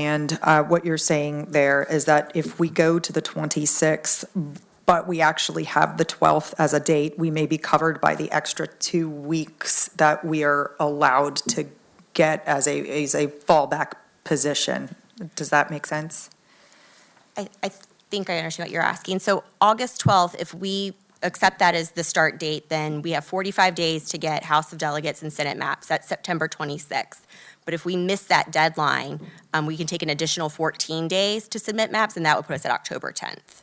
And what you're saying there is that if we go to the 26th, but we actually have the 12th as a date, we may be covered by the extra 2 weeks that we are allowed to get as a fallback position. Does that make sense? I think I understand what you're asking. So August 12th, if we accept that as the start date, then we have 45 days to get House of Delegates and Senate maps. That's September 26th. But if we miss that deadline, we can take an additional 14 days to submit maps, and that would put us at October 10th,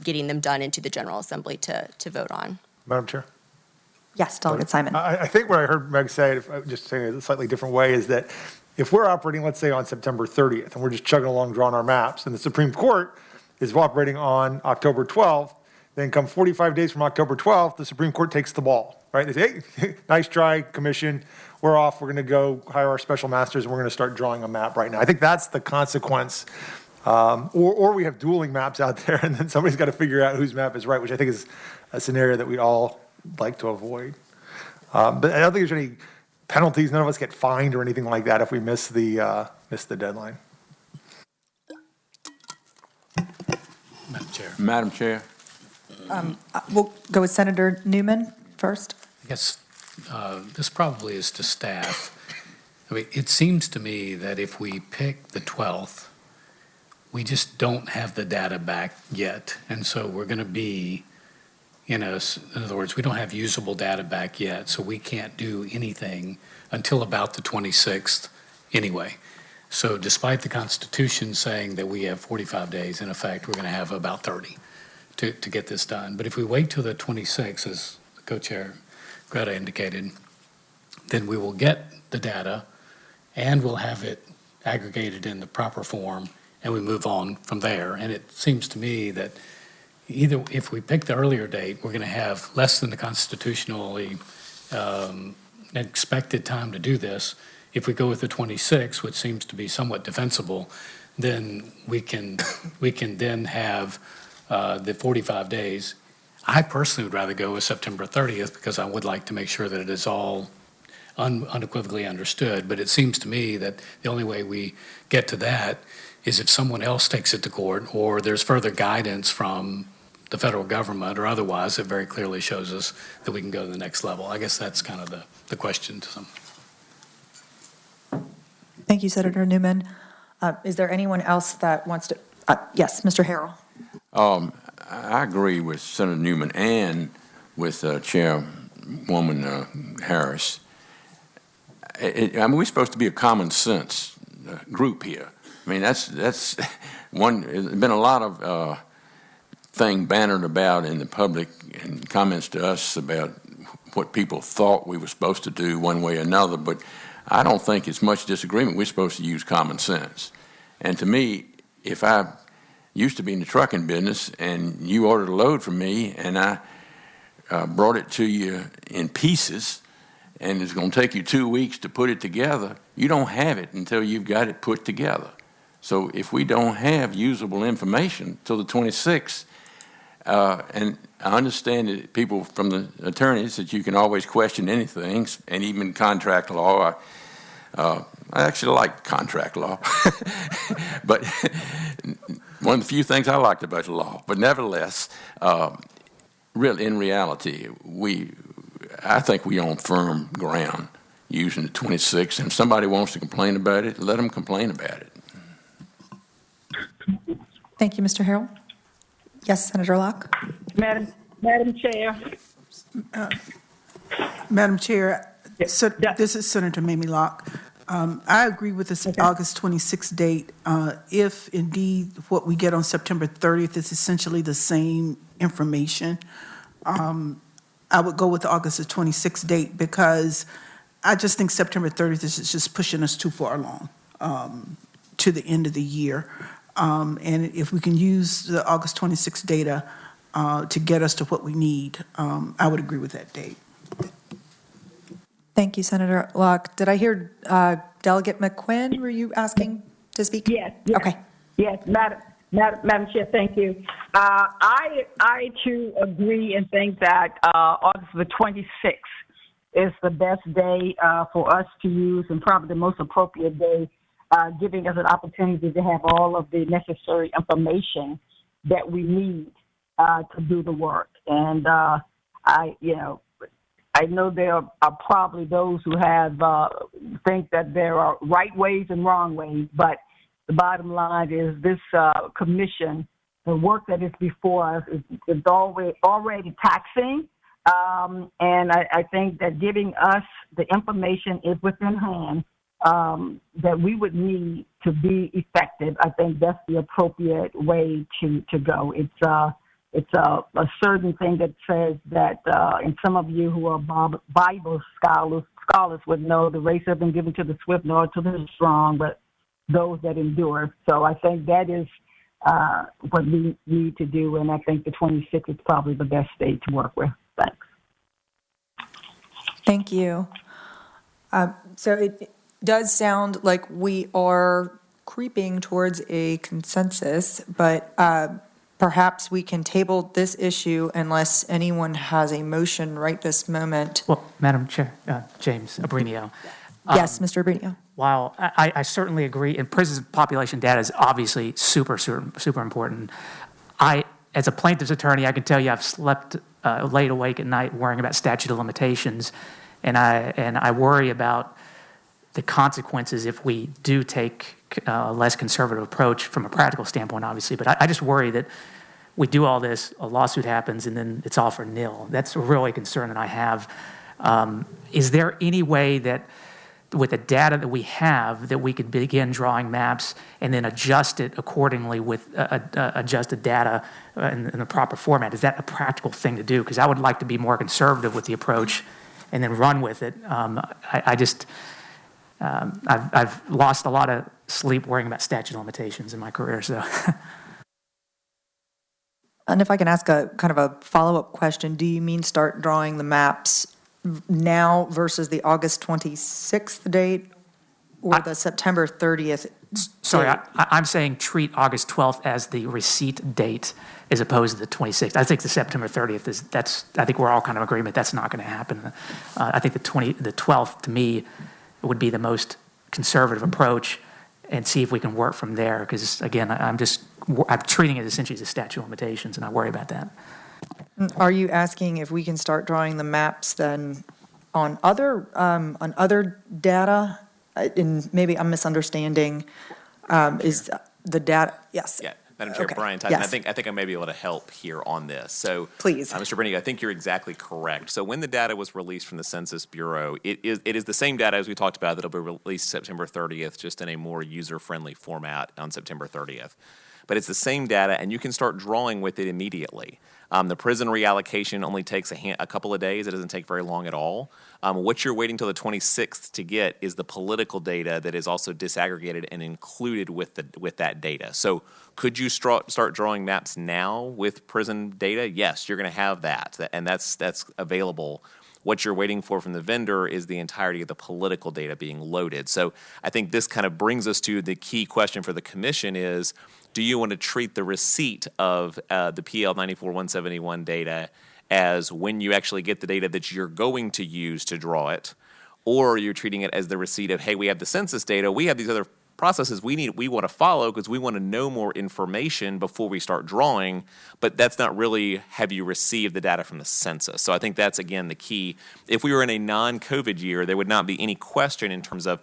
getting them done into the General Assembly to vote on. Madam Chair? Yes, Delegate Simon. I think what I heard Meg say, just saying it a slightly different way, is that if we're operating, let's say, on September 30th, and we're just chugging along drawing our maps, and the Supreme Court is operating on October 12th, then come 45 days from October 12th, the Supreme Court takes the ball, right? They say, hey, nice try, Commission. We're off. We're going to go hire our special masters, and we're going to start drawing a map right now. I think that's the consequence. Or we have dueling maps out there, and then somebody's got to figure out whose map is right, which I think is a scenario that we'd all like to avoid. But I don't think there's any penalties. None of us get fined or anything like that if we miss the deadline. Madam Chair. We'll go with Senator Newman first. I guess this probably is to staff. I mean, it seems to me that if we pick the 12th, we just don't have the data back yet. And so we're going to be, in other words, we don't have usable data back yet, so we can't do anything until about the 26th anyway. So despite the Constitution saying that we have 45 days, in effect, we're going to have about 30 to get this done. But if we wait till the 26th, as the co-chair Greta indicated, then we will get the data and we'll have it aggregated in the proper form, and we move on from there. And it seems to me that either if we pick the earlier date, we're going to have less than the constitutionally expected time to do this. If we go with the 26th, which seems to be somewhat defensible, then we can then have the 45 days. I personally would rather go with September 30th because I would like to make sure that it is all unequivocally understood. But it seems to me that the only way we get to that is if someone else takes it to court or there's further guidance from the federal government or otherwise that very clearly shows us that we can go to the next level. I guess that's kind of the question to some. Thank you, Senator Newman. Is there anyone else that wants to? Yes, Mr. Harrell. I agree with Senator Newman and with Chairwoman Harris. I mean, we're supposed to be a common sense group here. I mean, that's one. There's been a lot of thing bannered about in the public and comments to us about what people thought we were supposed to do one way or another, but I don't think it's much disagreement. We're supposed to use common sense. And to me, if I used to be in the trucking business and you ordered a load from me and I brought it to you in pieces and it's going to take you 2 weeks to put it together, you don't have it until you've got it put together. So if we don't have usable information till the 26th, and I understand that people from the attorneys that you can always question anything, and even contract law. I actually like contract law, but one of the few things I liked about the law. But nevertheless, really, in reality, I think we on firm ground using the 26th. And if somebody wants to complain about it, let them complain about it. Thank you, Mr. Harrell. Yes, Senator Locke. Madam Chair. Madam Chair, so this is Senator Mamie Locke. I agree with this August 26th date. If indeed what we get on September 30th is essentially the same information, I would go with the August 26th date because I just think September 30th is just pushing us too far along to the end of the year. And if we can use the August 26th data to get us to what we need, I would agree with that date. Thank you, Senator Locke. Did I hear Delegate McQueen? Were you asking to speak? Yes. Okay. Yes, Madam Chair, thank you. I too agree and think that August the 26th is the best day for us to use and probably the most appropriate day giving us an opportunity to have all of the necessary information that we need to do the work. And I know there are probably those who have think that there are right ways and wrong ways, but the bottom line is this commission, the work that is before us is already taxing. And I think that giving us the information is within hand that we would need to be effective. I think that's the appropriate way to go. It's a certain thing that says that, and some of you who are Bible scholars would know the race has been given to the swift nor to the strong, but those that endure. So I think that is what we need to do, and I think the 26th is probably the best date to work with. Thanks. Thank you. So it does sound like we are creeping towards a consensus, but perhaps we can table this issue unless anyone has a motion right this moment. Well, Madam Chair, James Abramio. Yes, Mr. Abramio. While I certainly agree, and prison population data is obviously super important. As a plaintiff's attorney, I can tell you I've slept laid awake at night worrying about statute of limitations, and I worry about the consequences if we do take a less conservative approach from a practical standpoint, obviously. But I just worry that we do all this, a lawsuit happens, and then it's all for nil. That's really a concern that I have. Is there any way that with the data that we have that we could begin drawing maps and then adjust it accordingly with adjusted data in the proper format? Is that a practical thing to do? Because I would like to be more conservative with the approach and then run with it. I've lost a lot of sleep worrying about statute of limitations in my career. So, And if I can ask a kind of a follow-up question, do you mean start drawing the maps now versus the August 26th date or the September 30th? Sorry, I'm saying treat August 12th as the receipt date as opposed to the 26th. I think the September 30th I think we're all kind of agreement that's not going to happen. I think the 12th to me would be the most conservative approach, and see if we can work from there. Because again, I'm treating it essentially as a statute of limitations, and I worry about that. Are you asking if we can start drawing the maps then on other data? And maybe I'm misunderstanding. Is the data? Yes. Yeah, Madam Chair, Okay. Brian Tyson, Yes. I think I may be able to help here on this. So, Please. Mr. Brennick, I think you're exactly correct. So when the data was released from the Census Bureau, it is the same data as we talked about that'll be released September 30th, just in a more user-friendly format on September 30th. But it's the same data, and you can start drawing with it immediately. The prison reallocation only takes a couple of days. It doesn't take very long at all. What you're waiting till the 26th to get is the political data that is also disaggregated and included with that data. So could you start drawing maps now with prison data? Yes, you're going to have that, and that's available. What you're waiting for from the vendor is the entirety of the political data being loaded. So I think this kind of brings us to the key question for the commission is, do you want to treat the receipt of the PL 94-171 data as when you actually get the data that you're going to use to draw it, or you're treating it as the receipt of, hey, we have the census data, we have these other processes we want to follow because we want to know more information before we start drawing, but that's not really have you received the data from the census. So I think that's, again, the key. If we were in a non-COVID year, there would not be any question in terms of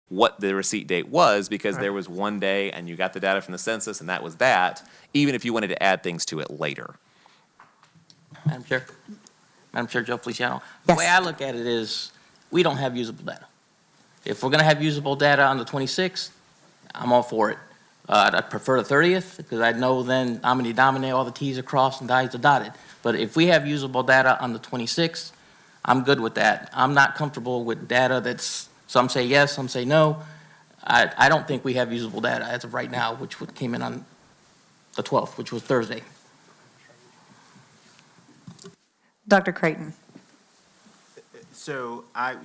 what the receipt date was, because there was one day and you got the data from the census and that was that, even if you wanted to add things to it later. Madam Chair, Joe Feliciano. Yes. The way I look at it is we don't have usable data. If we're going to have usable data on the 26th, I'm all for it. I'd prefer the 30th because I know then omni domine, all the T's are crossed and the I's are dotted. But if we have usable data on the 26th, I'm good with that. I'm not comfortable with data that's some say yes, some say no. I don't think we have usable data as of right now, which came in on the 12th, which was Thursday. Dr. Creighton. So I